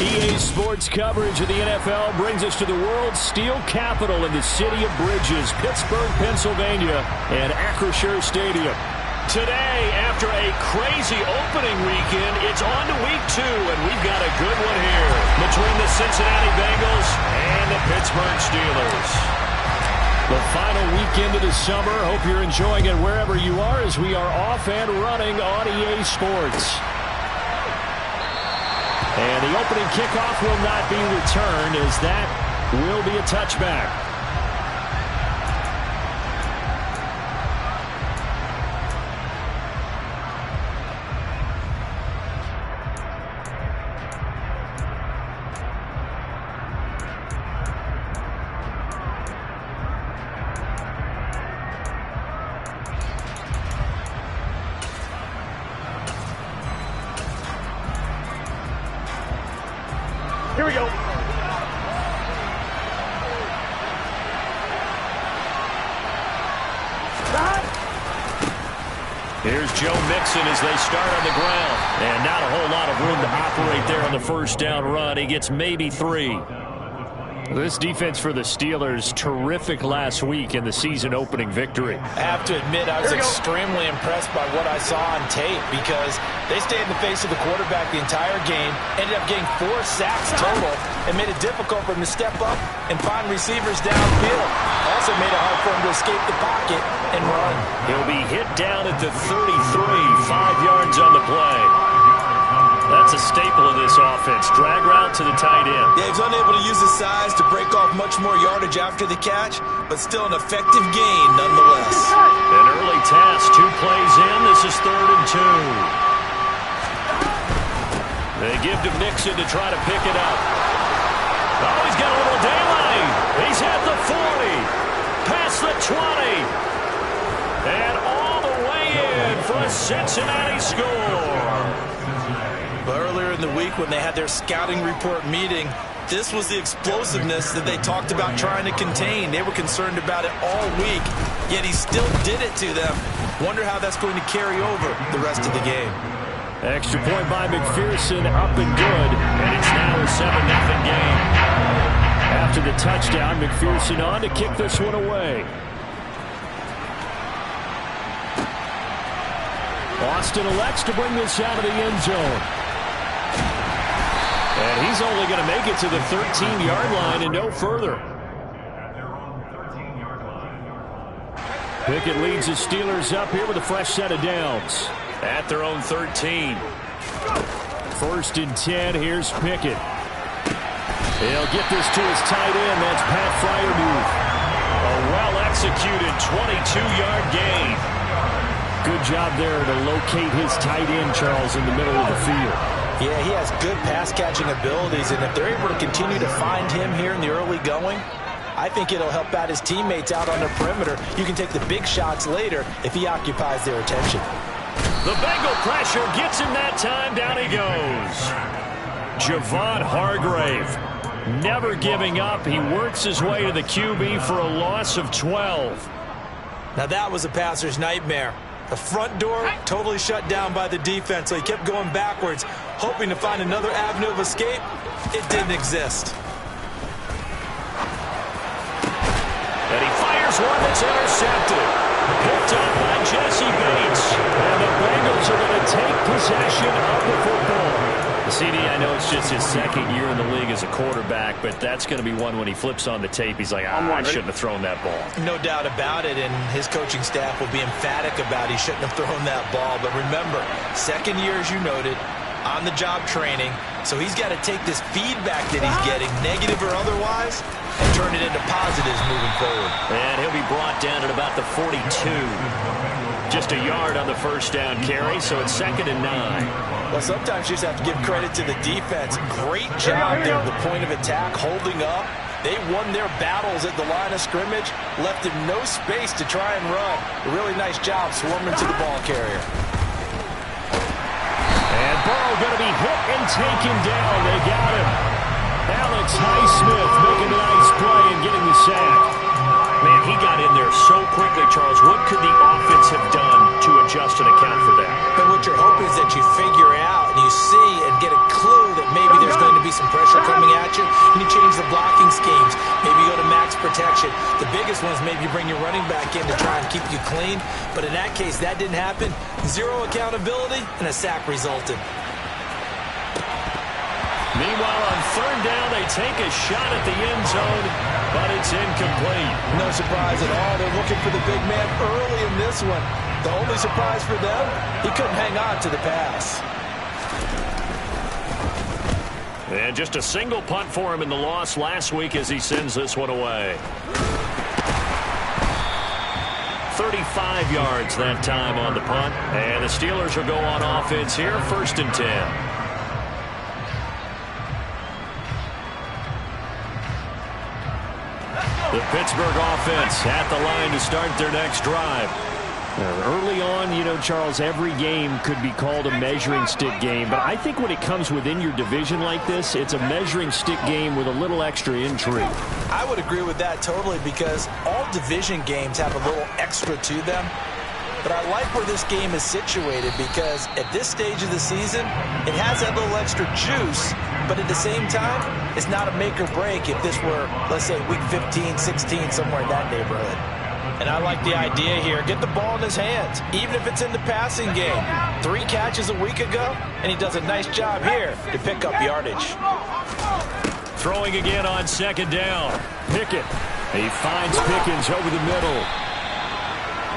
EA Sports coverage of the NFL brings us to the world's steel capital in the city of bridges, Pittsburgh, Pennsylvania, and Acrisure Stadium. Today, after a crazy opening weekend, it's on to week 2, and we've got a good one here between the Cincinnati Bengals and the Pittsburgh Steelers. The final weekend of the summer. Hope you're enjoying it wherever you are as we are off and running on EA Sports. And the opening kickoff will not be returned as that will be a touchback. Here we go. Here's Joe Mixon as they start on the ground. And not a whole lot of room to operate there on the first down run. He gets maybe 3. This defense for the Steelers, terrific last week in the season-opening victory. I have to admit, I was extremely impressed by what I saw on tape because they stayed in the face of the quarterback the entire game, ended up getting 4 sacks total, and made it difficult for him to step up and find receivers downfield. Also made it hard for him to escape the pocket and run. He'll be hit down at the 33, 5 yards on the play. That's a staple of this offense. Drag route to the tight end. Yeah, he's unable to use his size to break off much more yardage after the catch, but still an effective gain nonetheless. An early task, 2 plays in. This is 3rd and 2. They give to Mixon to try to pick it up. Oh, he's got a little daylight. He's at the 40, past the 20, and all the way in for a Cincinnati score. But earlier in the week when they had their scouting report meeting, this was the explosiveness that they talked about trying to contain. They were concerned about it all week, yet he still did it to them. Wonder how that's going to carry over the rest of the game. Extra point by McPherson, up and good, and it's now a 7-0 game. After the touchdown, McPherson on to kick this one away. Austin elects to bring this out of the end zone. And he's only going to make it to the 13-yard line and no further. Pickett leads the Steelers up here with a fresh set of downs. At their own 13. 1st and 10, here's Pickett. He'll get this to his tight end. That's Pat Freiermuth. A well-executed 22-yard gain. Good job there to locate his tight end, Charles, in the middle of the field. Yeah, he has good pass-catching abilities, and if they're able to continue to find him here in the early going, I think it'll help out his teammates out on the perimeter. You can take the big shots later if he occupies their attention. The Bengal pressure gets him that time. Down he goes. Javon Hargrave, never giving up. He works his way to the QB for a loss of 12. Now that was a passer's nightmare. The front door totally shut down by the defense, so he kept going backwards, hoping to find another avenue of escape. It didn't exist. And he fires one that's intercepted. Picked up by Jesse Bates. And the Bengals are going to take possession of the football. CD, I know it's just his 2nd year in the league as a quarterback, but that's going to be one when he flips on the tape. He's like, I shouldn't have thrown that ball. No doubt about it, and his coaching staff will be emphatic about he shouldn't have thrown that ball. But remember, 2nd year, as you noted, on-the-job training, so he's got to take this feedback that he's getting, negative or otherwise, and turn it into positives moving forward. And he'll be brought down at about the 42. Just a yard on the first down carry, so it's 2nd and 9. Well, sometimes you just have to give credit to the defense. Great job there at the point of attack, holding up. They won their battles at the line of scrimmage, left him no space to try and run. A really nice job swarming to the ball carrier. And Burrow going to be hit and taken down. They got him. Alex Highsmith making a nice play and getting the sack. Man, he got in there so quickly, Charles. What could the offense have done to adjust and account for that? But what you're hoping is that you figure out and you see and get a clue that maybe there's going to be some pressure coming at you, and you change the blocking schemes. Maybe you go to max protection. The biggest one is maybe you bring your running back in to try and keep you clean. But in that case, that didn't happen. Zero accountability, and a sack resulted. Meanwhile, on third down, they take a shot at the end zone, but it's incomplete. No surprise at all. They're looking for the big man early in this one. The only surprise for them, he couldn't hang on to the pass. And just a single punt for him in the loss last week as he sends this one away. 35 yards that time on the punt. And the Steelers will go on offense here, 1st and 10. The Pittsburgh offense at the line to start their next drive. Early on, you know, Charles, every game could be called a measuring stick game. But I think when it comes within your division like this, it's a measuring stick game with a little extra intrigue. I would agree with that totally because all division games have a little extra to them. But I like where this game is situated because at this stage of the season, it has that little extra juice. But at the same time, it's not a make or break if this were, let's say, week 15, 16, somewhere in that neighborhood. And I like the idea here. Get the ball in his hands, even if it's in the passing game. 3 catches a week ago, and he does a nice job here to pick up yardage. Throwing again on 2nd down. Pickett. He finds Pickens over the middle.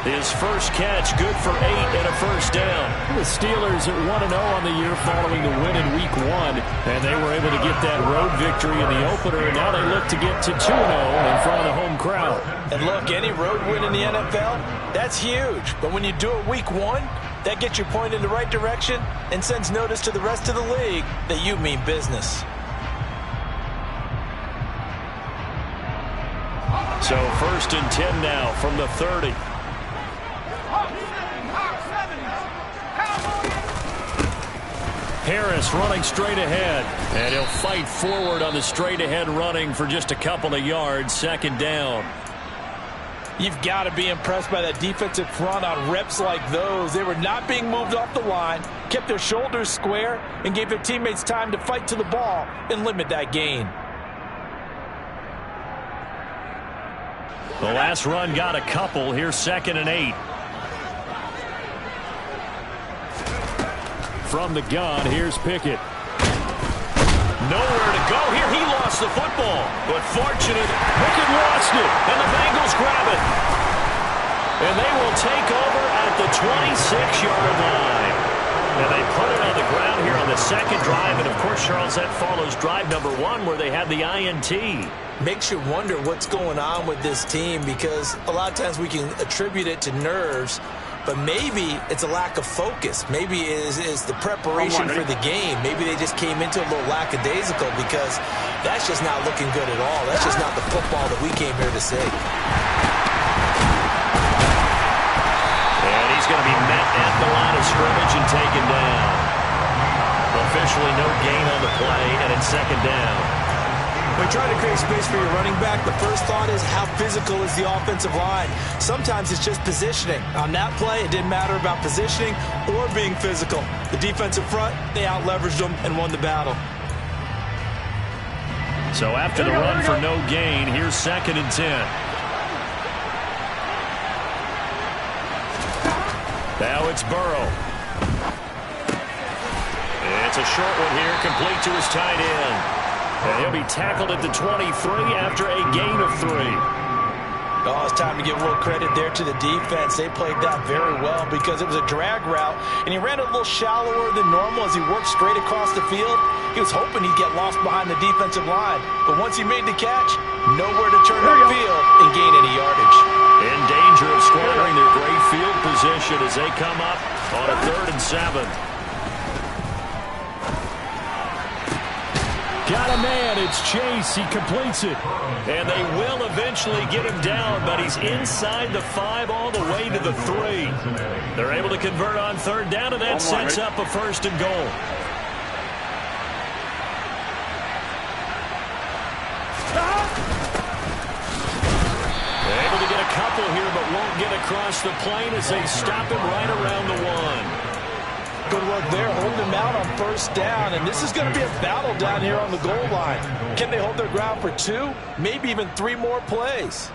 His first catch, good for 8 and a 1st down. The Steelers at 1-0 on the year following the win in Week 1. And they were able to get that road victory in the opener. And now they look to get to 2-0 in front of the home crowd. And look, any road win in the NFL, that's huge. But when you do it Week 1, that gets your point in the right direction and sends notice to the rest of the league that you mean business. So 1st and 10 now from the 30. Harris running straight ahead, and he'll fight forward on the straight ahead running for just a couple of yards. 2nd down. You've got to be impressed by that defensive front on reps like those. They were not being moved off the line, kept their shoulders square, and gave their teammates time to fight to the ball and limit that gain. The last run got a couple. Here's 2nd and 8. From the gun, here's Pickett. Nowhere to go here. He lost the football. But fortunate, Pickett lost it. And the Bengals grab it. And they will take over at the 26-yard line. And they put it on the ground here on the 2nd drive. And, of course, Charles, that follows drive number 1 where they had the INT. Makes you wonder what's going on with this team because a lot of times we can attribute it to nerves. But maybe it's a lack of focus. Maybe it is the preparation for the game. Maybe they just came into a little lackadaisical because that's just not looking good at all. That's just not the football that we came here to see. And he's going to be met at the line of scrimmage and taken down. Officially no gain on the play, and it's 2nd down. When you're trying to create space for your running back, the first thought is how physical is the offensive line. Sometimes it's just positioning. On that play, it didn't matter about positioning or being physical. The defensive front, they out-leveraged them and won the battle. So after the run for no gain, here's 2nd and 10. Now it's Burrow. It's a short one here, complete to his tight end. And he'll be tackled at the 23 after a gain of 3. Oh, it's time to give a little credit there to the defense. They played that very well because it was a drag route, and he ran a little shallower than normal as he worked straight across the field. He was hoping he'd get lost behind the defensive line, but once he made the catch, nowhere to turn upfield and gain any yardage. In danger of squandering their great field position as they come up on a 3rd and 7. Got a man, it's Chase, he completes it. And they will eventually get him down, but he's inside the 5 all the way to the 3. They're able to convert on 3rd down, and that sets up a 1st and goal. Able to careful here, but won't get across the plane as they stop him right around the 1. Good work there, holding him out on first down, and this is going to be a battle down here on the goal line. Can they hold their ground for 2, maybe even 3 more plays?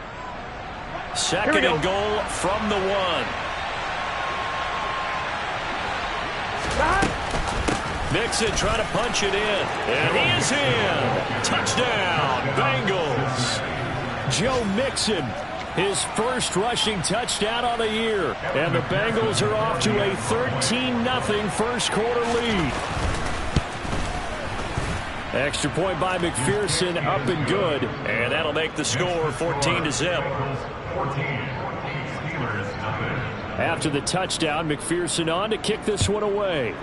Second and goal from the 1. Mixon trying to punch it in, and he is in. Touchdown, Bengals. Joe Mixon, his first rushing touchdown on the year. And the Bengals are off to a 13-0 first quarter lead. Extra point by McPherson, up and good. And that'll make the score 14-0. After the touchdown, McPherson on to kick this one away.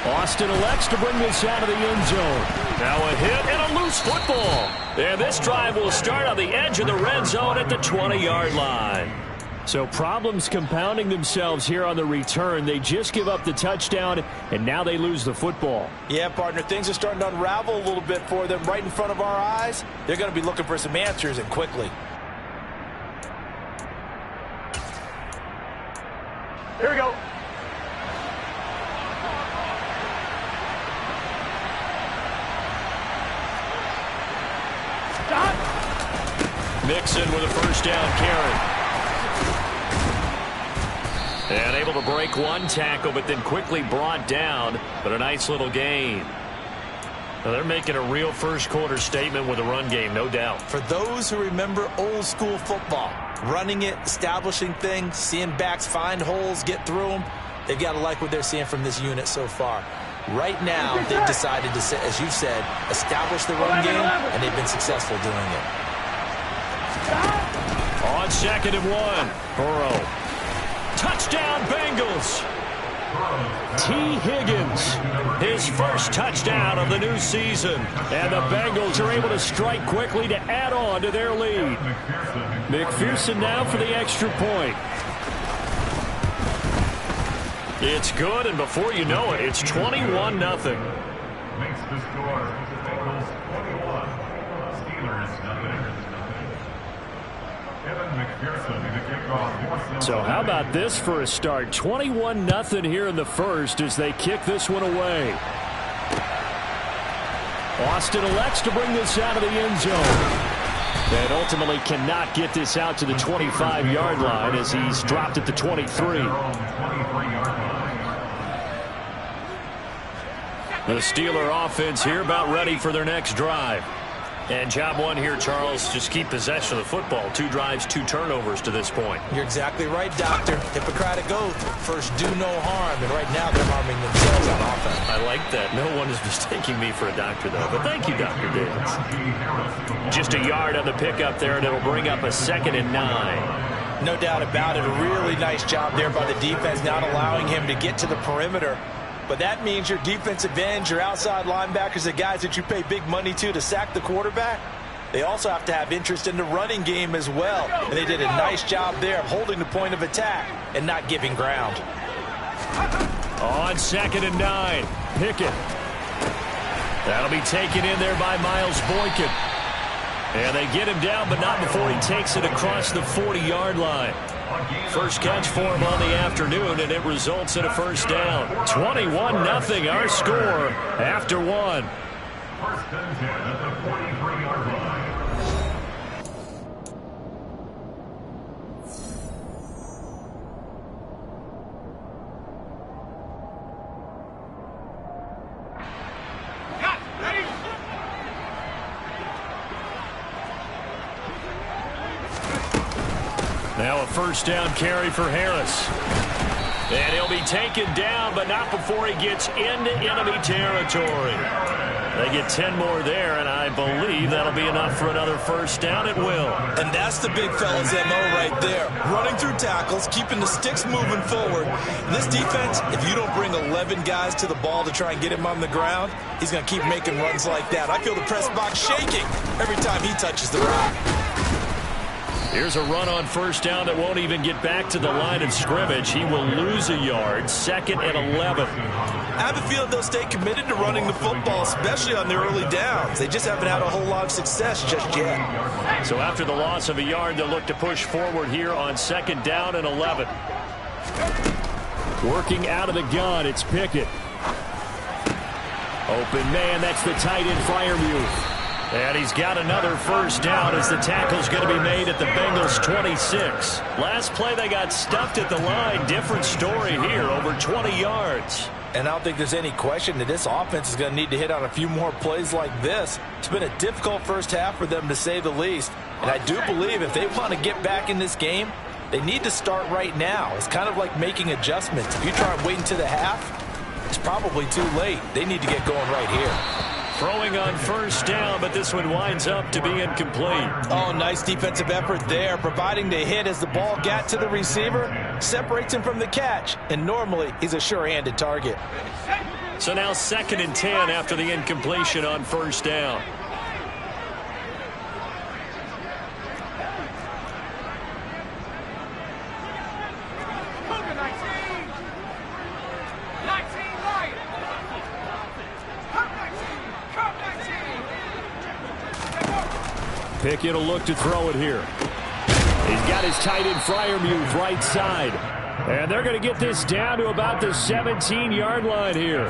Austin elects to bring this out of the end zone. Now a hit and a loose football. And this drive will start on the edge of the red zone at the 20-yard line. So problems compounding themselves here on the return. They just give up the touchdown, and now they lose the football. Yeah, partner, things are starting to unravel a little bit for them right in front of our eyes. They're going to be looking for some answers, and quickly. Here we go. Mixon with a first down carry. And able to break one tackle, but then quickly brought down. But a nice little gain. Now they're making a real first quarter statement with a run game, no doubt. For those who remember old school football, running it, establishing things, seeing backs find holes, get through them, they've got to like what they're seeing from this unit so far. Right now, they've decided to, as you said, establish the run game, and they've been successful doing it. On 2nd and 1, Burrow. Touchdown, Bengals. T. Higgins, his first touchdown of the new season. And the Bengals are able to strike quickly to add on to their lead. McPherson now for the extra point. It's good, and before you know it, it's 21-0. Makes the score Bengals 21, Steelers nothing. So how about this for a start? 21-0 here in the first as they kick this one away. Austin elects to bring this out of the end zone. And ultimately cannot get this out to the 25-yard line as he's dropped at the 23. The Steeler offense here about ready for their next drive. And job one here, Charles, just keep possession of the football. 2 drives, 2 turnovers to this point. You're exactly right, Doctor. Hippocratic oath. First, do no harm. And right now, they're harming themselves on offense. I like that. No one is mistaking me for a doctor, though. But thank you, Dr. Davis. Just a yard on the pickup there, and it'll bring up a 2nd and 9. No doubt about it. A really nice job there by the defense, not allowing him to get to the perimeter. But that means your defensive ends, your outside linebackers, the guys that you pay big money to sack the quarterback, they also have to have interest in the running game as well. And they did a nice job there of holding the point of attack and not giving ground. On 2nd and 9, Pickett. That'll be taken in there by Miles Boykin. And they get him down, but not before he takes it across the 40-yard line. First catch for him on the afternoon, and it results in a first down. 21-0 our score after 1. First and 10 at the 43-yard line. Now a first down carry for Harris. And he'll be taken down, but not before he gets into enemy territory. They get 10 more there, and I believe that'll be enough for another first down. It will. And that's the big fella's MO right there. Running through tackles, keeping the sticks moving forward. This defense, if you don't bring 11 guys to the ball to try and get him on the ground, he's going to keep making runs like that. I feel the press box shaking every time he touches the rock. Here's a run on first down that won't even get back to the line of scrimmage. He will lose a yard. 2nd and 11. I have a feeling they'll stay committed to running the football, especially on their early downs. They just haven't had a whole lot of success just yet. So after the loss of a yard, they'll look to push forward here on 2nd down and 11. Working out of the gun, it's Pickett. Open man, that's the tight end Freiermuth. And he's got another first down as the tackle's going to be made at the Bengals 26. Last play they got stuffed at the line. Different story here, over 20 yards. And I don't think there's any question that this offense is going to need to hit on a few more plays like this. It's been a difficult first half for them, to say the least. And I do believe if they want to get back in this game, they need to start right now. It's kind of like making adjustments. If you try and wait until the half, it's probably too late. They need to get going right here. Throwing on first down, but this one winds up to be incomplete. Oh, nice defensive effort there, providing the hit as the ball got to the receiver, separates him from the catch, and normally he's a sure-handed target. So now 2nd and 10 after the incompletion on first down. Pickett will look to throw it here. He's got his tight end Freiermuth right side. And they're going to get this down to about the 17-yard line here.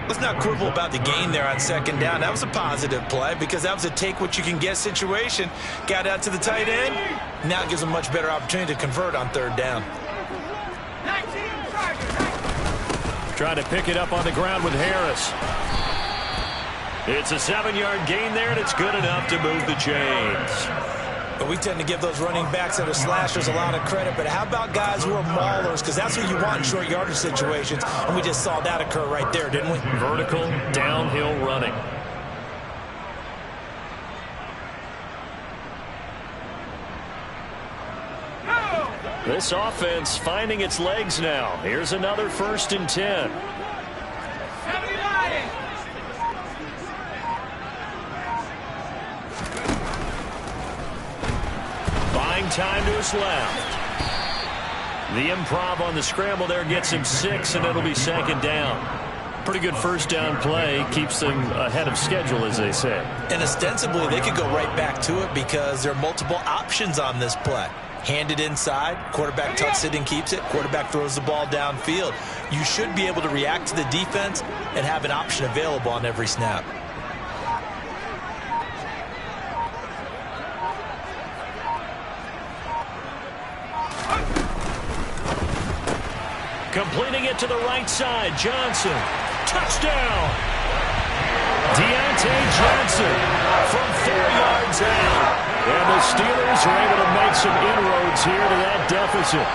Let's not quibble about the gain there on 2nd down. That was a positive play because that was a take-what-you-can-get situation. Got out to the tight end. Now it gives them a much better opportunity to convert on 3rd down. Trying to pick it up on the ground with Harris. It's a 7-yard gain there, and it's good enough to move the chains. But we tend to give those running backs that are slashers a lot of credit. But how about guys who are maulers? Because that's what you want in short yardage situations. And we just saw that occur right there, didn't we? Vertical, downhill running. This offense finding its legs now. Here's another 1st and 10. Buying time to his left. The improv on the scramble there gets him 6, and it'll be 2nd down. Pretty good first down play. Keeps them ahead of schedule, as they say. And ostensibly, they could go right back to it because there are multiple options on this play. Handed inside, quarterback tucks it and keeps it, quarterback throws the ball downfield. You should be able to react to the defense and have an option available on every snap. Completing it to the right side, Johnson. Touchdown! Deontay Johnson from 4 yards out. And the Steelers are able to make some inroads here to that deficit.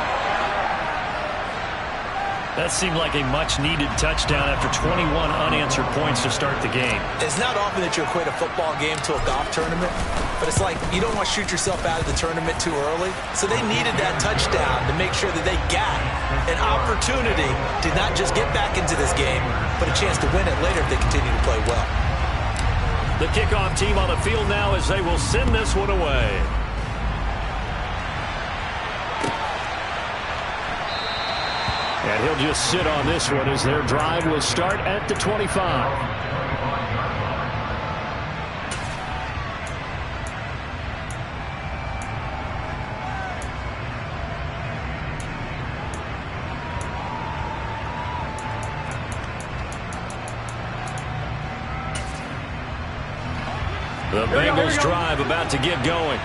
That seemed like a much-needed touchdown after 21 unanswered points to start the game. It's not often that you equate a football game to a golf tournament, but it's like you don't want to shoot yourself out of the tournament too early. So they needed that touchdown to make sure that they got an opportunity to not just get back into this game, but a chance to win it later if they continue to play well. The kickoff team on the field now as they will send this one away. And he'll just sit on this one as their drive will start at the 25. The Bengals drive about to get going.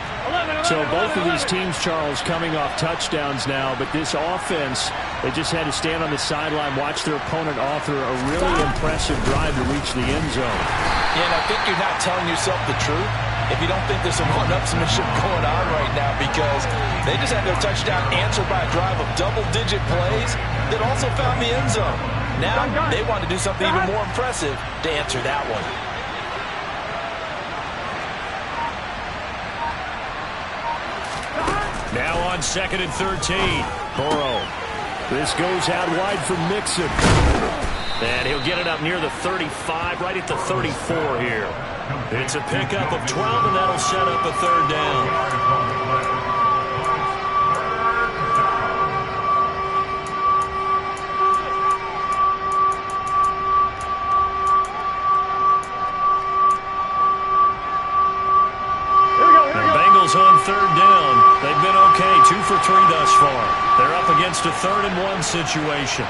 So both of these teams, Charles, coming off touchdowns now, but this offense, they just had to stand on the sideline, watch their opponent author a really impressive drive to reach the end zone. Yeah, and I think you're not telling yourself the truth if you don't think there's some one-upsmanship going on right now, because they just had their touchdown answered by a drive of double-digit plays that also found the end zone. Now they want to do something even more impressive to answer that one. Now on 2nd and 13. Burrow. This goes out wide for Mixon. And he'll get it up near the 35, right at the 34 here. It's a pickup of 12, and that'll set up a 3rd down. on third down. They've been okay, 2 for 3 thus far. They're up against a 3rd-and-1 situation.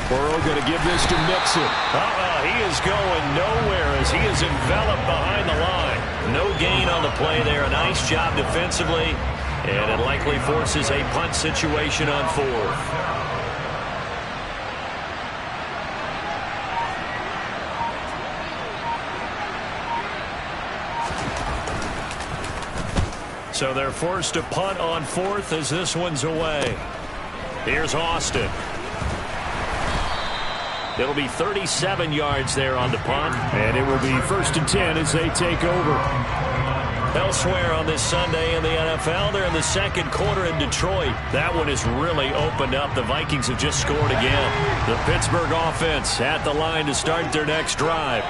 Burrow going to give this to Mixon. He is going nowhere as he is enveloped behind the line. No gain on the play there. A nice job defensively, and it likely forces a punt situation on 4th. So they're forced to punt on 4th as this one's away. Here's Austin. It'll be 37 yards there on the punt, and it will be 1st and 10 as they take over. Elsewhere on this Sunday in the NFL, they're in the 2nd quarter in Detroit. That one has really opened up. The Vikings have just scored again. The Pittsburgh offense at the line to start their next drive.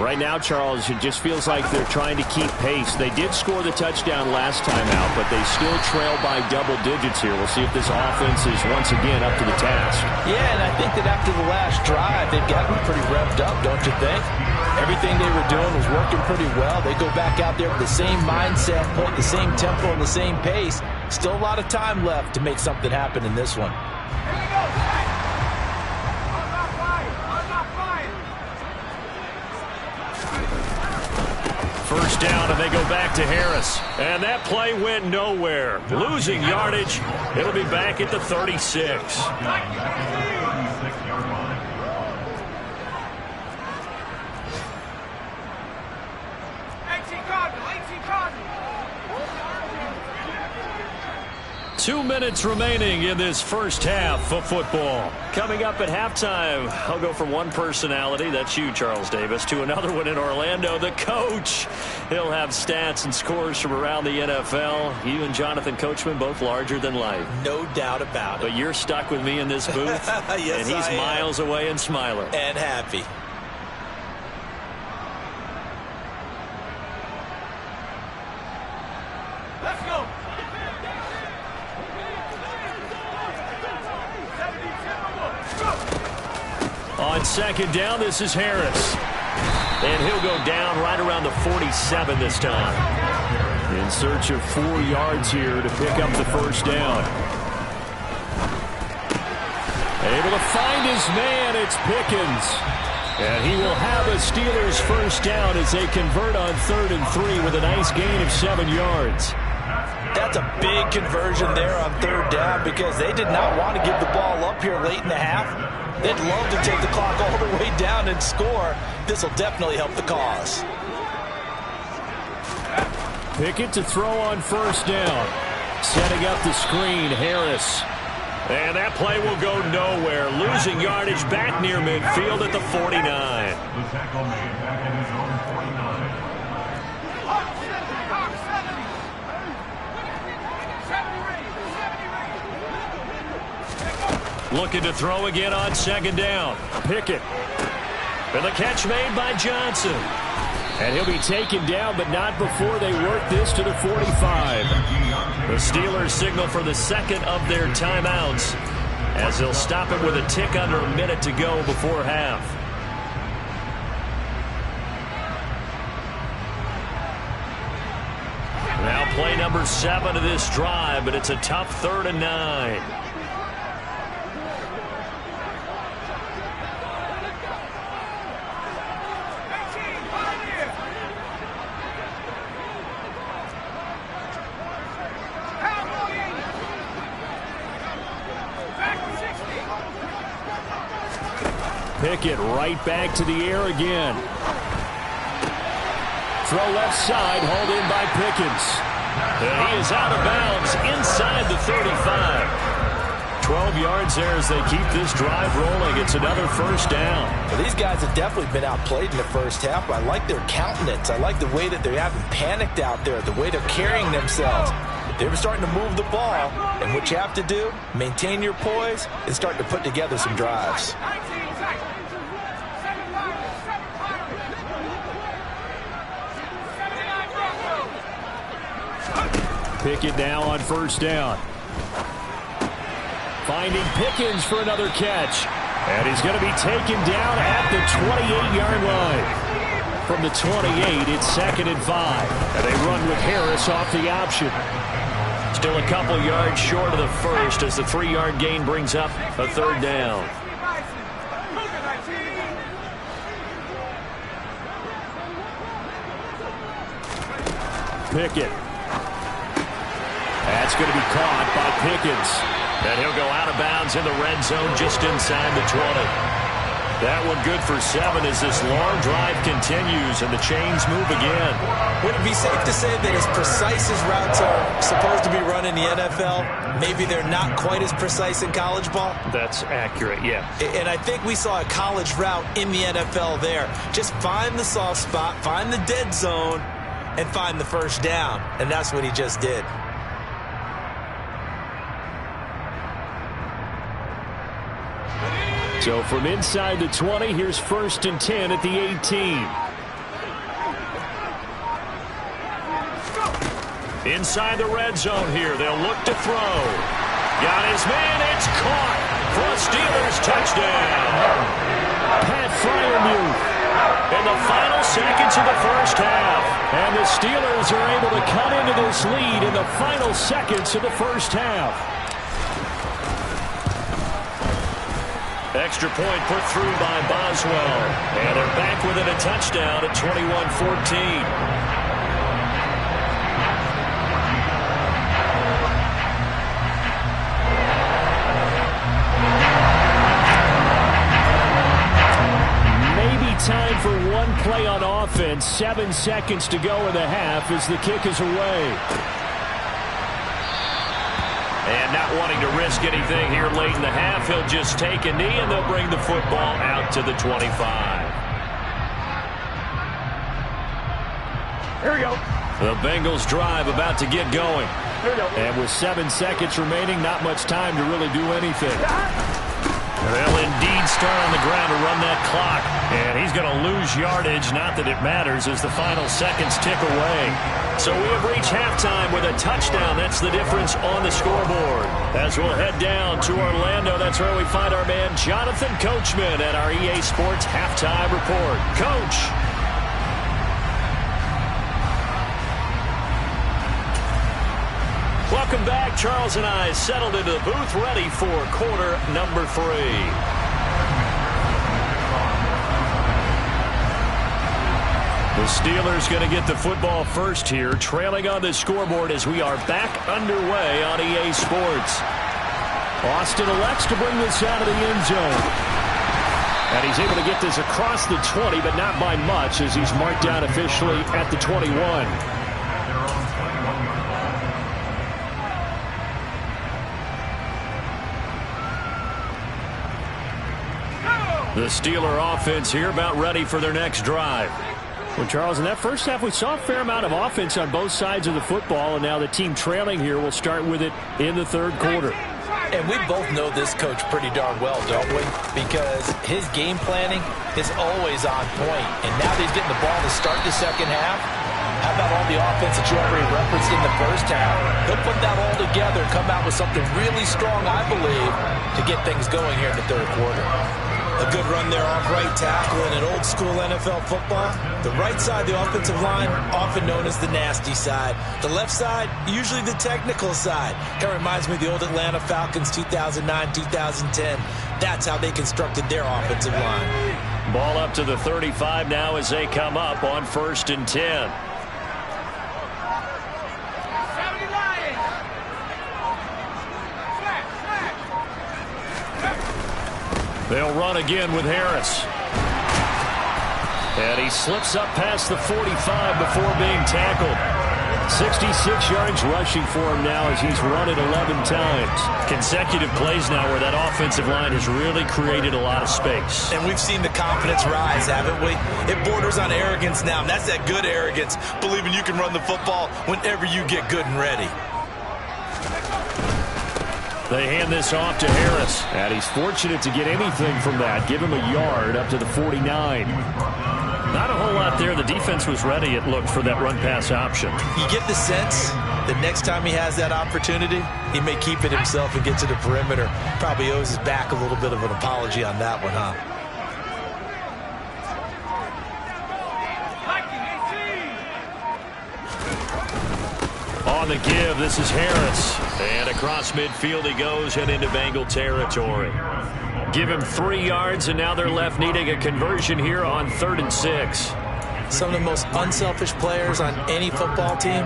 Right now, Charles, it just feels like they're trying to keep pace. They did score the touchdown last time out, but they still trail by double digits here. We'll see if this offense is once again up to the task. Yeah, and I think that after the last drive, they've gotten pretty revved up, don't you think? Everything they were doing was working pretty well. They go back out there with the same mindset, playing the same tempo and the same pace. Still a lot of time left to make something happen in this one. First down, and they go back to Harris. And that play went nowhere. Losing yardage. It'll be back at the 36. Two minutes remaining in this first half of football. Coming up at halftime, I'll go from one personality, that's you, Charles Davis, to another one in Orlando, the coach. He'll have stats and scores from around the NFL. You and Jonathan Coachman, both larger than life. No doubt about it. But you're stuck with me in this booth, yes, and he's miles away and smiling. And happy. Let's go. On 2nd down, this is Harris. And he'll go down right around the 47 this time. In search of 4 yards here to pick up the first down. Able to find his man, it's Pickens. And he will have a Steelers first down as they convert on 3rd and 3 with a nice gain of 7 yards. That's a big conversion there on 3rd down because they did not want to give the ball up here late in the half. They'd love to take the clock all the way down and score. This will definitely help the cause. Pickett to throw on 1st down. Setting up the screen, Harris. And that play will go nowhere. Losing yardage back near midfield at the 49. The tackle made back in his own 49. Looking to throw again on 2nd down. Pickett. And the catch made by Johnson. And he'll be taken down, but not before they work this to the 45. The Steelers signal for the 2nd of their timeouts as they'll stop it with a tick under a minute to go before half. Now play number 7 of this drive, but it's a tough 3rd and 9. Pickett right back to the air again. Throw left side, hauled in by Pickens. And he is out of bounds inside the 35. 12 yards there as they keep this drive rolling. It's another first down. Well, these guys have definitely been outplayed in the first half. I like their countenance. I like the way that they haven't panicked out there, the way they're carrying themselves. They were starting to move the ball, and what you have to do, maintain your poise and start to put together some drives. Pickett now on 1st down. Finding Pickens for another catch. And he's going to be taken down at the 28-yard line. from the 28. It's 2nd and 5. And they run with Harris off the option. Still a couple yards short of the first as the 3-yard gain brings up a 3rd down. Pickett. That's going to be caught by Pickens. And he'll go out of bounds in the red zone just inside the 20. That one good for 7 as this long drive continues and the chains move again. Would it be safe to say that as precise as routes are supposed to be run in the NFL, maybe they're not quite as precise in college ball? That's accurate, yeah. And I think we saw a college route in the NFL there. Just find the soft spot, find the dead zone, and find the first down. And that's what he just did. So from inside the 20, here's 1st and 10 at the 18. Inside the red zone here. They'll look to throw. Got his man. It's caught for a Steelers touchdown. Pat Fryermuth in the final seconds of the first half. And the Steelers are able to cut into this lead in the final seconds of the first half. Extra point put through by Boswell. And they're back within a touchdown at 21-14. Time for one play on offense. 7 seconds to go in the half as the kick is away. And not wanting to risk anything here late in the half, he'll just take a knee and they'll bring the football out to the 25. Here we go. The Bengals drive about to get going. Here we go. And with 7 seconds remaining, not much time to really do anything. They'll indeed start on the ground to run that clock. And he's going to lose yardage, not that it matters, as the final seconds tick away. So we have reached halftime with a touchdown. That's the difference on the scoreboard. As we'll head down to Orlando, that's where we find our man Jonathan Coachman at our EA Sports Halftime Report. Coach. Welcome back. Charles and I settled into the booth, ready for quarter number 3. The Steelers going to get the football first here, trailing on the scoreboard as we are back underway on EA Sports. Austin elects to bring this out of the end zone. And he's able to get this across the 20, but not by much as he's marked down officially at the 21. The Steeler offense here about ready for their next drive. Well, Charles, in that first half, we saw a fair amount of offense on both sides of the football, and now the team trailing here will start with it in the 3rd quarter. And we both know this coach pretty darn well, don't we? Because his game planning is always on point. And now that he's getting the ball to start the second half, how about all the offense that you already referenced in the first half? He'll put that all together and come out with something really strong, I believe, to get things going here in the 3rd quarter. A good run there off right tackle in an old-school NFL football. The right side, the offensive line, often known as the nasty side. The left side, usually the technical side. Kind of reminds me of the old Atlanta Falcons 2009, 2010. That's how they constructed their offensive line. Ball up to the 35 now as they come up on 1st and 10. They'll run again with Harris. And he slips up past the 45 before being tackled. 66 yards rushing for him now as he's run it 11 times. Consecutive plays now where that offensive line has really created a lot of space. And we've seen the confidence rise, haven't we? It borders on arrogance now, and that's that good arrogance, believing you can run the football whenever you get good and ready. They hand this off to Harris. And he's fortunate to get anything from that. Give him a yard up to the 49. Not a whole lot there. The defense was ready, it looked, for that run-pass option. You get the sense that next time he has that opportunity, he may keep it himself and get to the perimeter. Probably owes his back a little bit of an apology on that one, huh? On the give, this is Harris. And across midfield he goes and into Bengal territory. Give him 3 yards, and now they're left needing a conversion here on 3rd and 6. Some of the most unselfish players on any football team,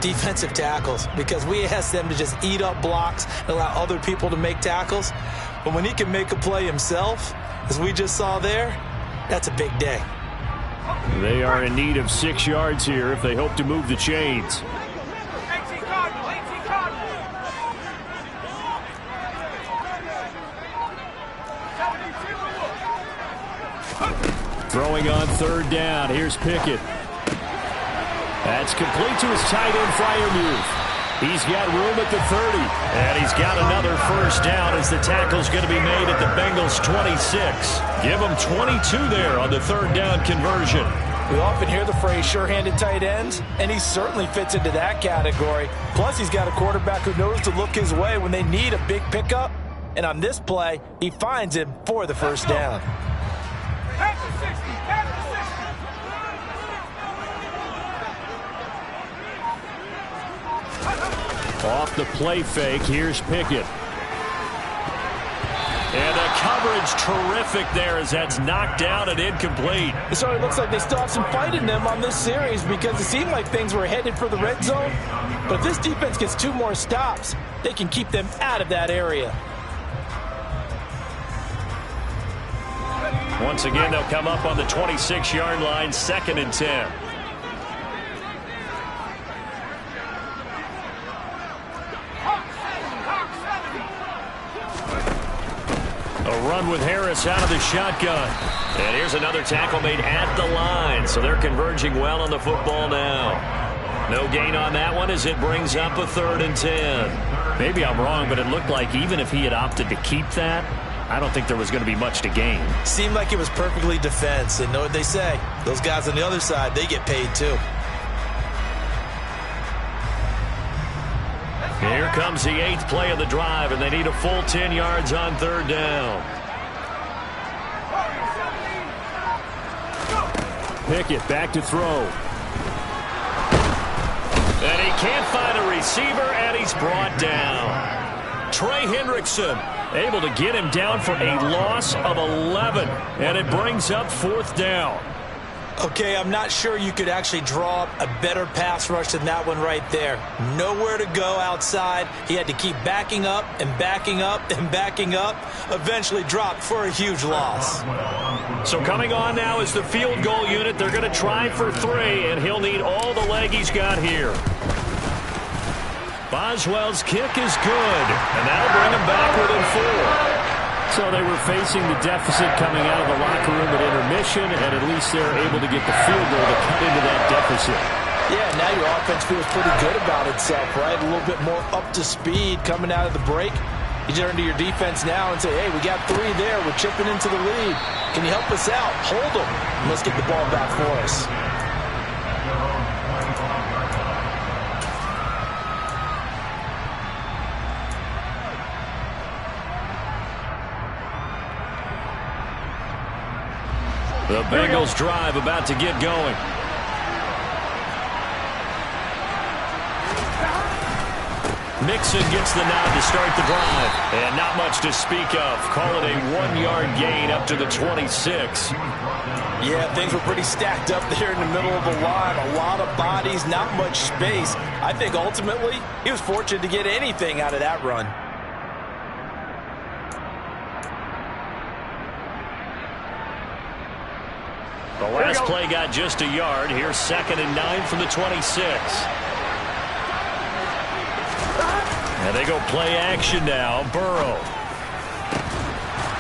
defensive tackles, because we ask them to just eat up blocks and allow other people to make tackles. But when he can make a play himself, as we just saw there, that's a big day. They are in need of 6 yards here if they hope to move the chains. Throwing on 3rd down. Here's Pickett. That's complete to his tight end Freiermuth. He's got room at the 30. And he's got another first down as the tackle's going to be made at the Bengals 26. Give them 22 there on the 3rd down conversion. We often hear the phrase sure-handed tight ends, and he certainly fits into that category. Plus, he's got a quarterback who knows to look his way when they need a big pickup. And on this play, he finds him for the first down. Off the play fake, here's Pickett. And the coverage terrific there as that's knocked down and incomplete. It certainly looks like they still have some fight in them on this series because it seemed like things were headed for the red zone. But if this defense gets 2 more stops, they can keep them out of that area. Once again, they'll come up on the 26-yard line, 2nd and 10. A run with Harris out of the shotgun. And here's another tackle made at the line. So they're converging well on the football now. No gain on that one as it brings up a 3rd and 10. Maybe I'm wrong, but it looked like even if he had opted to keep that, I don't think there was going to be much to gain. Seemed like it was perfectly defense. And know what they say? Those guys on the other side, they get paid too. Here comes the 8th play of the drive, and they need a full 10 yards on 3rd down. Pickett back to throw. And he can't find a receiver, and he's brought down. Trey Hendrickson able to get him down for a loss of 11, and it brings up 4th down. Okay, I'm not sure you could actually draw up a better pass rush than that one right there. Nowhere to go outside. He had to keep backing up and backing up and backing up. Eventually dropped for a huge loss. So coming on now is the field goal unit. They're going to try for 3, and he'll need all the leg he's got here. Boswell's kick is good, and that'll bring him back within 4. So they were facing the deficit coming out of the locker room at intermission, and at least they're able to get the field goal to cut into that deficit. Yeah, now your offense feels pretty good about itself, right? A little bit more up to speed coming out of the break. You turn to your defense now and say, hey, we got 3 there. We're chipping into the lead. Can you help us out? Hold them. Let's get the ball back for us. The Bengals drive about to get going. Mixon gets the nod to start the drive. And not much to speak of. Call it a 1-yard gain up to the 26. Yeah, things were pretty stacked up there in the middle of the line. A lot of bodies, not much space. I think ultimately he was fortunate to get anything out of that run. The last play got just a yard. Here's 2nd and 9 from the 26. And they go play action now. Burrow.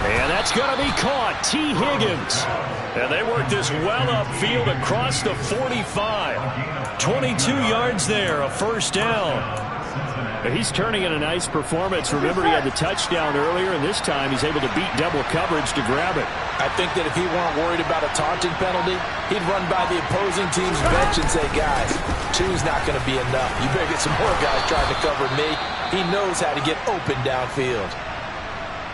And that's going to be caught. T. Higgins. And they work this well upfield across the 45. 22 yards there, a first down. He's turning in a nice performance. Remember, he had the touchdown earlier, and this time he's able to beat double coverage to grab it. I think that if he weren't worried about a taunting penalty, he'd run by the opposing team's bench and say, guys, 2's not going to be enough. You better get some more guys trying to cover me. He knows how to get open downfield.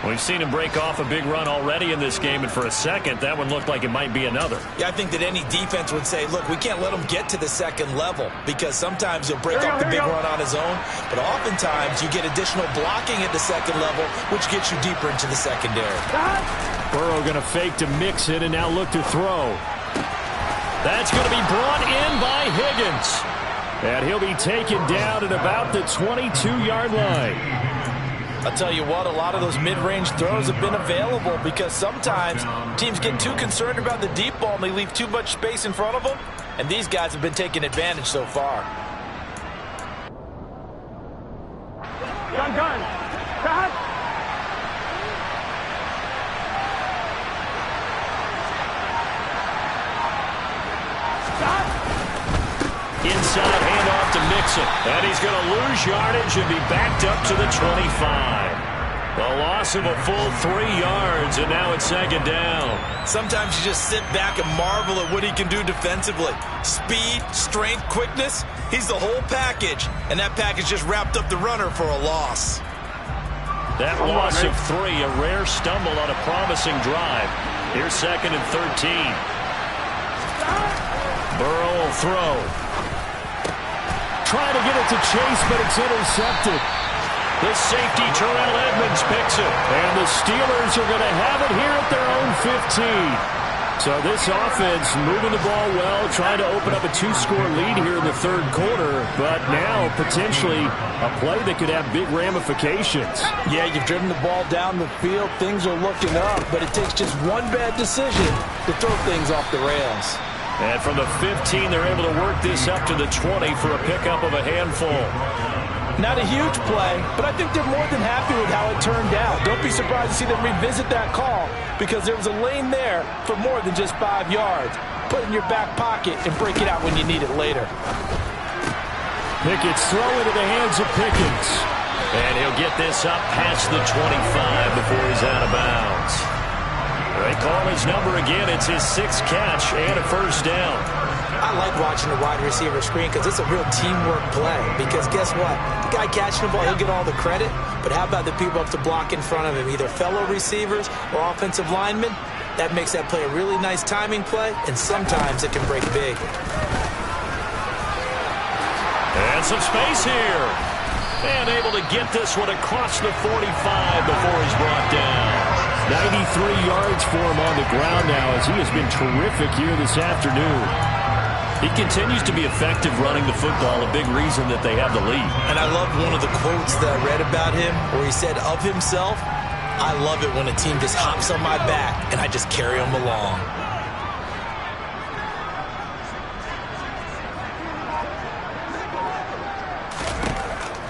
We've seen him break off a big run already in this game, and for a second, that one looked like it might be another. Yeah, I think that any defense would say, look, we can't let him get to the second level, because sometimes he'll break off the big run on his own, but oftentimes you get additional blocking at the second level, which gets you deeper into the secondary. Burrow going to fake to mix it and now look to throw. That's going to be brought in by Higgins. And he'll be taken down at about the 22-yard line. I'll tell you what, a lot of those mid-range throws have been available because sometimes teams get too concerned about the deep ball and they leave too much space in front of them, and these guys have been taking advantage so far. Gun. Cut. Inside handoff to Mixon. And he's going to lose yardage and be backed up to the 25. A loss of a full 3 yards, and now it's second down. Sometimes you just sit back and marvel at what he can do defensively. Speed, strength, quickness, he's the whole package. And that package just wrapped up the runner for a loss. That loss of 3, a rare stumble on a promising drive. Here's second and 13. Burrow will throw. Trying to get it to Chase, but it's intercepted. The safety, Terrell Edmonds, picks it. And the Steelers are going to have it here at their own 15. So this offense moving the ball well, trying to open up a 2-score lead here in the third quarter, but now potentially a play that could have big ramifications. Yeah, you've driven the ball down the field. Things are looking up, but it takes just one bad decision to throw things off the rails. And from the 15, they're able to work this up to the 20 for a pickup of a handful. Not a huge play, but I think they're more than happy with how it turned out. Don't be surprised to see them revisit that call because there was a lane there for more than just 5 yards. Put it in your back pocket and break it out when you need it later. Pickett's throw into the hands of Pickens. And he'll get this up past the 25 before he's out of bounds. They call his number again. It's his 6th catch and a first down. I like watching the wide receiver screen because it's a real teamwork play. Because guess what? The guy catching the ball, he'll get all the credit. But how about the people up to block in front of him, either fellow receivers or offensive linemen? That makes that play a really nice timing play, and sometimes it can break big. And some space here. And able to get this one across the 45 before he's brought down. 93 yards for him on the ground now as he has been terrific here this afternoon. He continues to be effective running the football, a big reason that they have the lead. And I love one of the quotes that I read about him where he said of himself, I love it when a team just hops on my back and I just carry them along.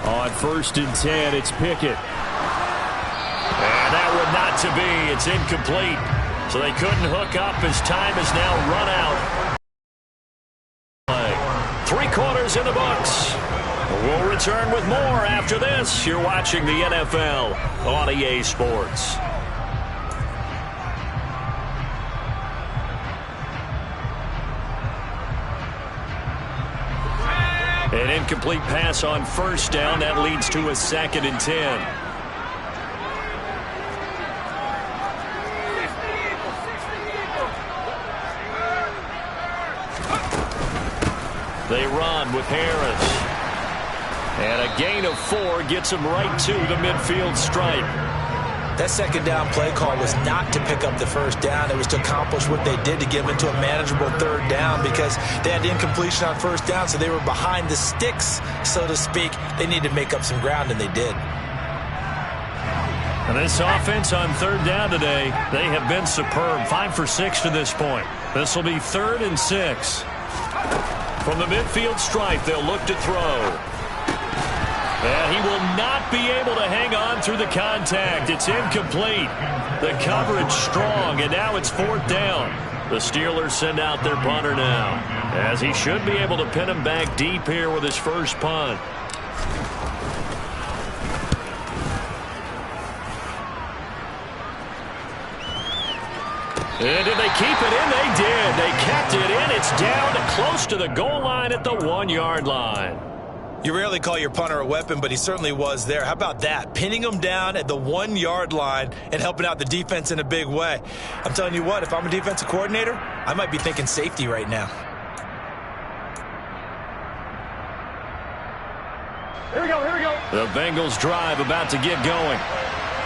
On 1st and 10, it's Pickett. And that would not to be. It's incomplete. So they couldn't hook up as time is now run out. 3 quarters in the books. We'll return with more after this. You're watching the NFL on EA Sports. An incomplete pass on 1st down. That leads to a 2nd and 10. They run with Harris. And a gain of 4 gets him right to the midfield stripe. That 2nd down play call was not to pick up the 1st down. It was to accomplish what they did to get them into a manageable 3rd down because they had incompletion on 1st down, so they were behind the sticks, so to speak. They needed to make up some ground, and they did. And this offense on 3rd down today, they have been superb. 5 for 6 to this point. This will be 3rd and 6. From the midfield stripe, they'll look to throw. And he will not be able to hang on through the contact. It's incomplete. The coverage strong, and now it's 4th down. The Steelers send out their punter now, as he should be able to pin him back deep here with his first punt. And did they keep it in? They did. They kept it in. It's down close to the goal line at the 1-yard line. You rarely call your punter a weapon, but he certainly was there. How about that? Pinning him down at the 1-yard line and helping out the defense in a big way. I'm telling you what, if I'm a defensive coordinator, I might be thinking safety right now. Here we go, here we go. The Bengals drive about to get going.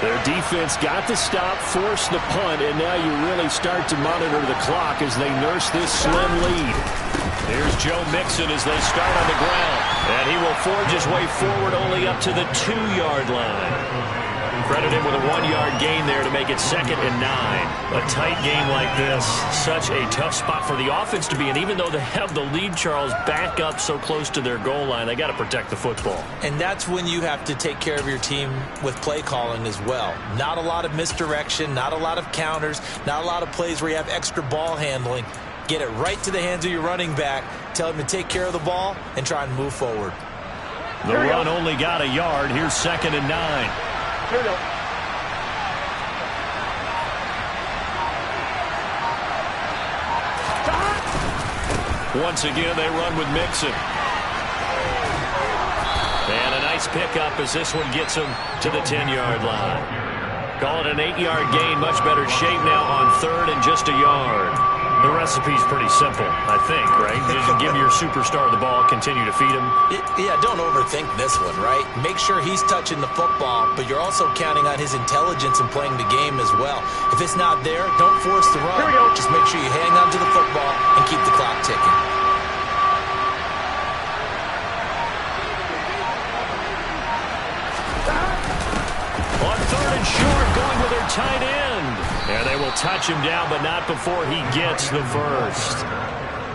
Their defense got the stop, forced the punt, and now you really start to monitor the clock as they nurse this slim lead. Here's Joe Mixon as they start on the ground. And he will forge his way forward only up to the 2-yard line. Credit him with a 1-yard gain there to make it 2nd and 9. A tight game like this, such a tough spot for the offense to be in. Even though they have the lead, Charles, back up so close to their goal line, they got to protect the football. And that's when you have to take care of your team with play calling as well. Not a lot of misdirection, not a lot of counters, not a lot of plays where you have extra ball handling. Get it right to the hands of your running back, tell him to take care of the ball, and try and move forward. The run only got a yard. Here's 2nd and 9. Here we go. Once again, they run with Mixon. And a nice pickup as this one gets him to the 10-yard line. Call it an 8-yard gain. Much better shape now on 3rd and just a yard. The recipe's pretty simple, I think, right? Just give your superstar the ball, continue to feed him. Yeah, don't overthink this one, right? Make sure he's touching the football, but you're also counting on his intelligence and playing the game as well. If it's not there, don't force the run. Just make sure you hang on to the football and keep the clock ticking. On 3rd and short, going with their tight end. And they will touch him down, but not before he gets the first.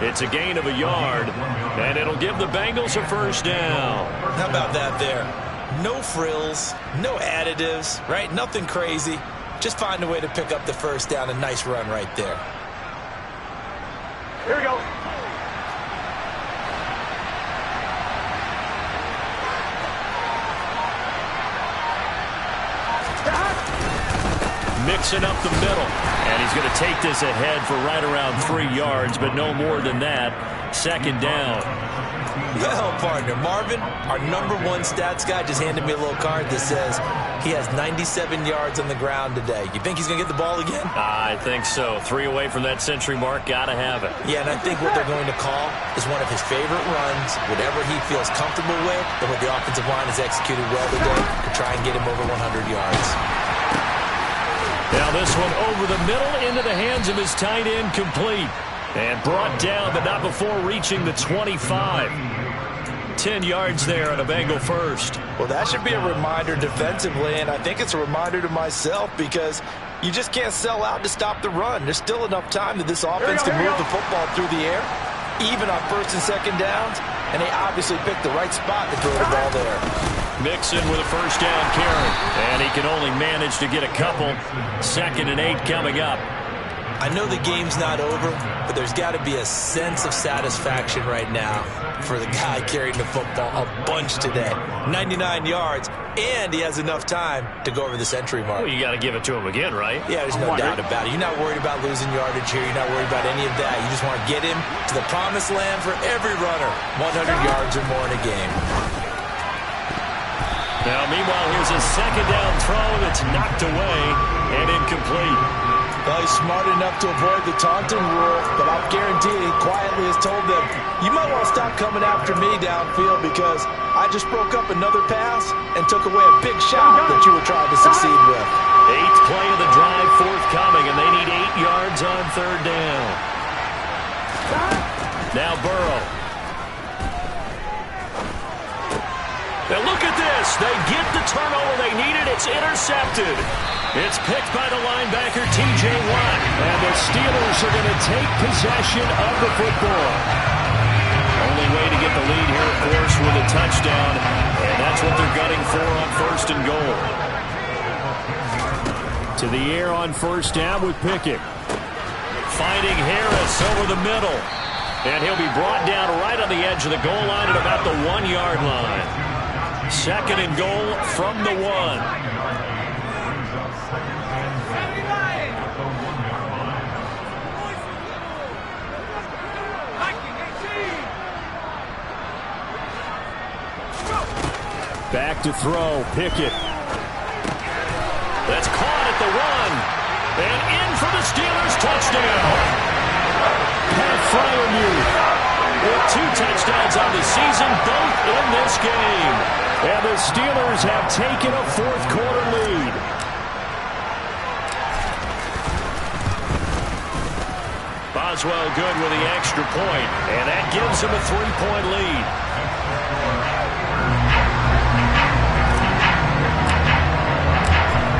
It's a gain of a yard, and it'll give the Bengals a first down. How about that there? No frills, no additives, right? Nothing crazy. Just find a way to pick up the first down. A nice run right there. Here we go. Mixing up the middle. And he's going to take this ahead for right around 3 yards, but no more than that. 2nd down. Well, partner, Marvin, our #1 stats guy just handed me a little card that says he has 97 yards on the ground today. You think he's going to get the ball again? I think so. 3 away from that century mark. Got to have it. Yeah, and I think what they're going to call is one of his favorite runs, whatever he feels comfortable with, and what the offensive line has executed well today to try and get him over 100 yards. Now this one over the middle into the hands of his tight end, complete. And brought down, but not before reaching the 25. 10 yards there on a Bengal first. Well, that should be a reminder defensively, and I think it's a reminder to myself because you just can't sell out to stop the run. There's still enough time that this offense can move the football through the air, even on 1st and 2nd downs, and they obviously picked the right spot to throw the ball there. Mixon with a first down carry, and he can only manage to get a couple. 2nd and 8 coming up. I know the game's not over, but there's got to be a sense of satisfaction right now for the guy carrying the football a bunch today. 99 yards, and he has enough time to go over the century mark. Well, you got to give it to him again, right? Yeah, there's no doubt about it. You're not worried about losing yardage here. You're not worried about any of that. You just want to get him to the promised land for every runner. 100 yards or more in a game. Now, meanwhile, here's a 2nd down throw that's knocked away and incomplete. Well, he's smart enough to avoid the taunting rule, but I'll guarantee he quietly has told them, you might want to stop coming after me downfield because I just broke up another pass and took away a big shot that you were trying to succeed with. 8th play of the drive forthcoming, and they need 8 yards on 3rd down. Now Burrow. Now look at this. They get the turnover they needed. It's intercepted. It's picked by the linebacker, T.J. Watt. And the Steelers are going to take possession of the football. Only way to get the lead here, of course, with a touchdown. And that's what they're gunning for on 1st and goal. To the air on 1st down with Pickett. Finding Harris over the middle. And he'll be brought down right on the edge of the goal line at about the 1-yard line. 2nd and goal from the 1. Back to throw. Pickett. That's caught at the 1. And in for the Steelers touchdown. Pat Fryermuth with 2 touchdowns on the season, both in this game. And the Steelers have taken a fourth-quarter lead. Boswell good with the extra point, and that gives him a 3-point lead.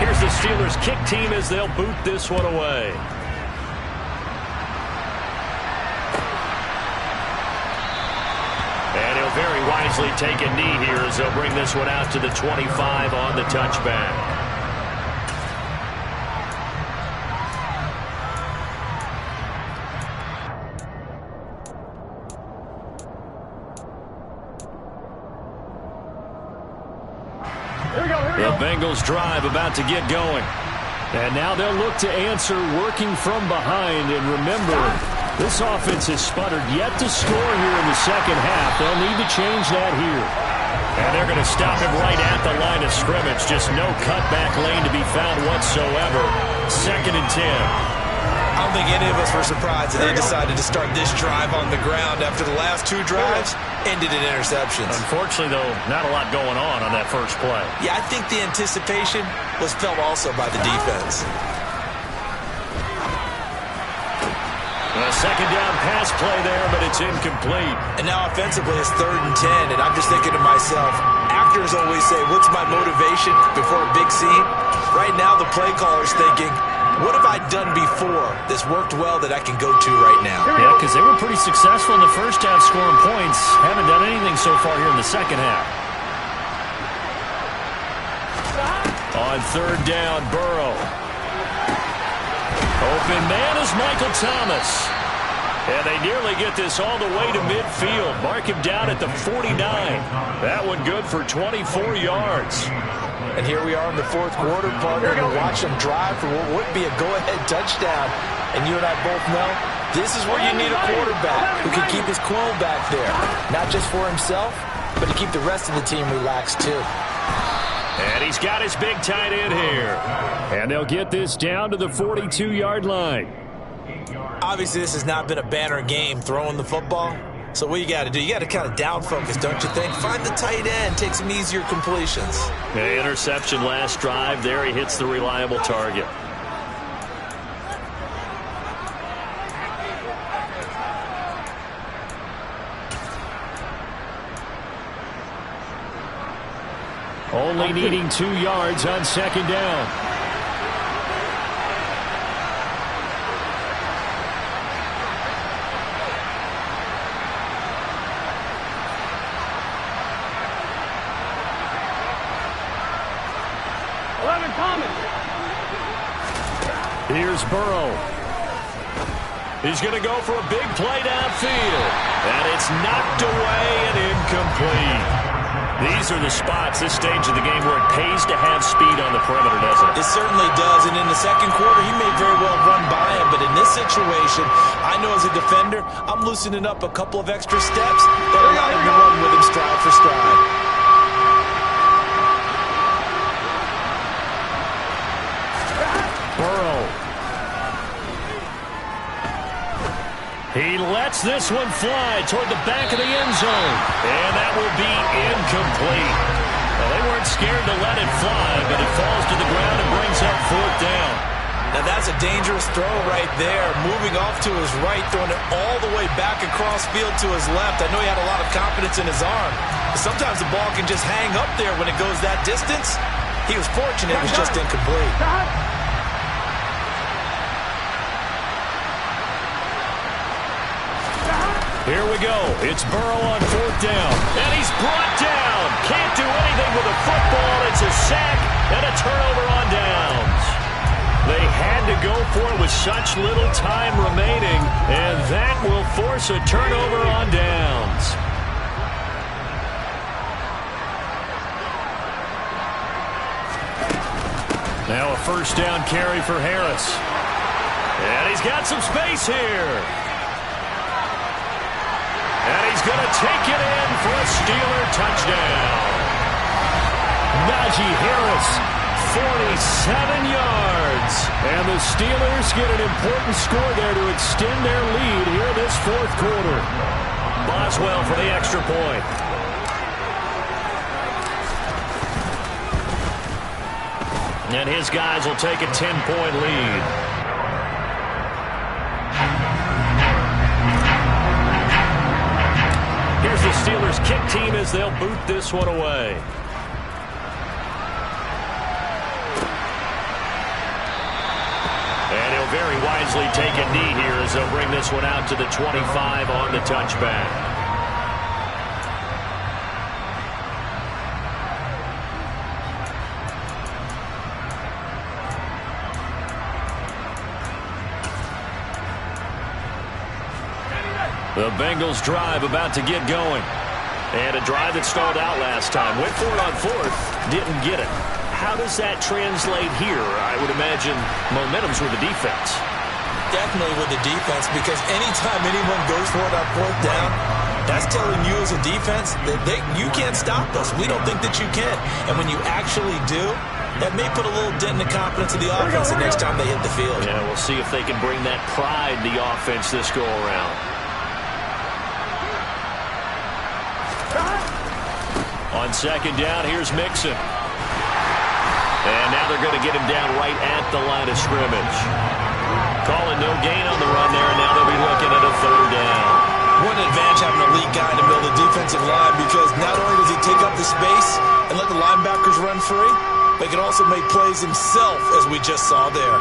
Here's the Steelers kick team as they'll boot this one away. And he'll very wisely take a knee here as they'll bring this one out to the 25 on the touchback. The Bengals drive about to get going. And now they'll look to answer working from behind. And remember, this offense has sputtered yet to score here in the second half. They'll need to change that here. And they're going to stop him right at the line of scrimmage. Just no cutback lane to be found whatsoever. 2nd and 10. I don't think any of us were surprised that they decided to start this drive on the ground after the last 2 drives ended in interceptions. Unfortunately, though, not a lot going on that first play. Yeah, I think the anticipation was felt also by the defense. A second down pass play there, but it's incomplete. And now offensively it's 3rd and 10, and I'm just thinking to myself, actors always say, what's my motivation before a big scene? Right now the play caller's thinking, what have I done before that's worked well that I can go to right now? Yeah, because they were pretty successful in the first half scoring points. Haven't done anything so far here in the second half. On 3rd down, Burrow. Open man is Michael Thomas. And they nearly get this all the way to midfield. Mark him down at the 49. That one good for 24 yards. And here we are in the 4th quarter, partner, and watch them drive for what would be a go-ahead touchdown. And you and I both know this is where you need a quarterback who can keep his cool back there. Not just for himself, but to keep the rest of the team relaxed too. And he's got his big tight end here. And they'll get this down to the 42-yard line. Obviously, this has not been a banner game throwing the football. So what you got to do, you got to kind of down focus, don't you think? Find the tight end, take some easier completions. The interception last drive. There he hits the reliable target. Only needing 2 yards on 2nd down. Here's Burrow. He's going to go for a big play downfield. And it's knocked away and incomplete. These are the spots, this stage of the game, where it pays to have speed on the perimeter, doesn't it? It certainly does. And in the 2nd quarter, he may very well run by him. But in this situation, I know as a defender, I'm loosening up a couple of extra steps that allow him to run with him stride for stride. He lets this one fly toward the back of the end zone. And that will be incomplete. Well, they weren't scared to let it fly, but it falls to the ground and brings up 4th down. Now that's a dangerous throw right there. Moving off to his right, throwing it all the way back across field to his left. I know he had a lot of confidence in his arm. But sometimes the ball can just hang up there when it goes that distance. He was fortunate it was just incomplete. Here we go. It's Burrow on 4th down. And he's brought down. Can't do anything with a football. It's a sack and a turnover on downs. They had to go for it with such little time remaining. And that will force a turnover on downs. Now a 1st down carry for Harris. And he's got some space here. And he's going to take it in for a Steeler touchdown. Najee Harris, 47 yards. And the Steelers get an important score there to extend their lead here this fourth quarter. Boswell for the extra point. And his guys will take a 10-point lead. Here's the Steelers kick team as they'll boot this one away. And he'll very wisely take a knee here as they'll bring this one out to the 25 on the touchback. The Bengals drive about to get going. And a drive that stalled out last time. Went for it on fourth. Didn't get it. How does that translate here? I would imagine momentum's with the defense. Definitely with the defense, because anytime anyone goes for it on fourth down, that's telling you as a defense that you can't stop us. We don't think that you can. And when you actually do, that may put a little dent in the confidence of the offense the next time they hit the field. Yeah, we'll see if they can bring that pride to the offense this go around. On second down, here's Mixon. And now they're going to get him down right at the line of scrimmage. Calling no gain on the run there, and now they'll be looking at a third down. What an advantage having a lead guy in the middle of the defensive line, because not only does he take up the space and let the linebackers run free, but he can also make plays himself, as we just saw there.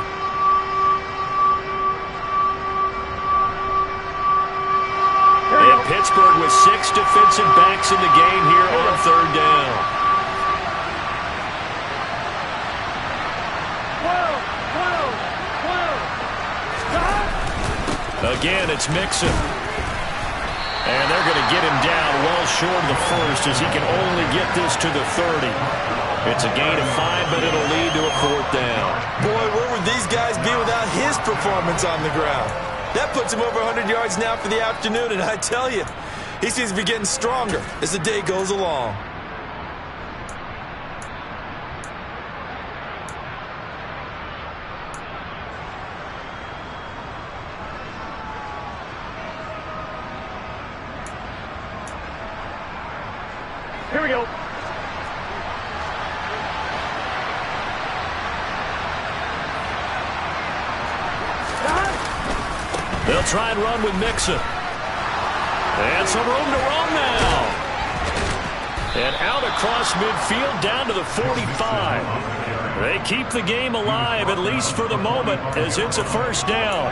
And Pittsburgh with 6 defensive backs in the game here on third down. Again, it's Mixon. And they're going to get him down well short of the first as he can only get this to the 30. It's a gain of 5, but it'll lead to a fourth down. Boy, where would these guys be without his performance on the ground? That puts him over 100 yards now for the afternoon, and I tell you, he seems to be getting stronger as the day goes along. Here we go. They'll try and run with Mixon. And some room to run now. And out across midfield down to the 45. They keep the game alive, at least for the moment, as it's a first down.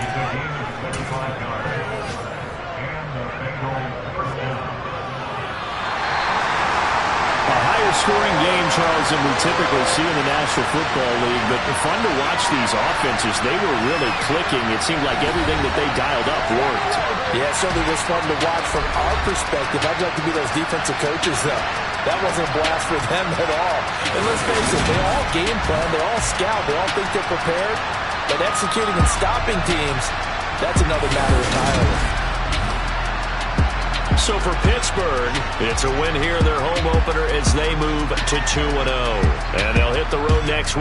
Scoring game, Charles, than we typically see in the National Football League, but fun to watch these offenses. They were really clicking. It seemed like everything that they dialed up worked. Yeah, it certainly was fun to watch from our perspective. I'd like to be those defensive coaches, though. That wasn't a blast for them at all. And let's face it, they all game plan, they all scout, they all think they're prepared. But executing and stopping teams, that's another matter entirely. So for Pittsburgh, it's a win here in their home opener as they move to 2-0. And they'll hit the road next week.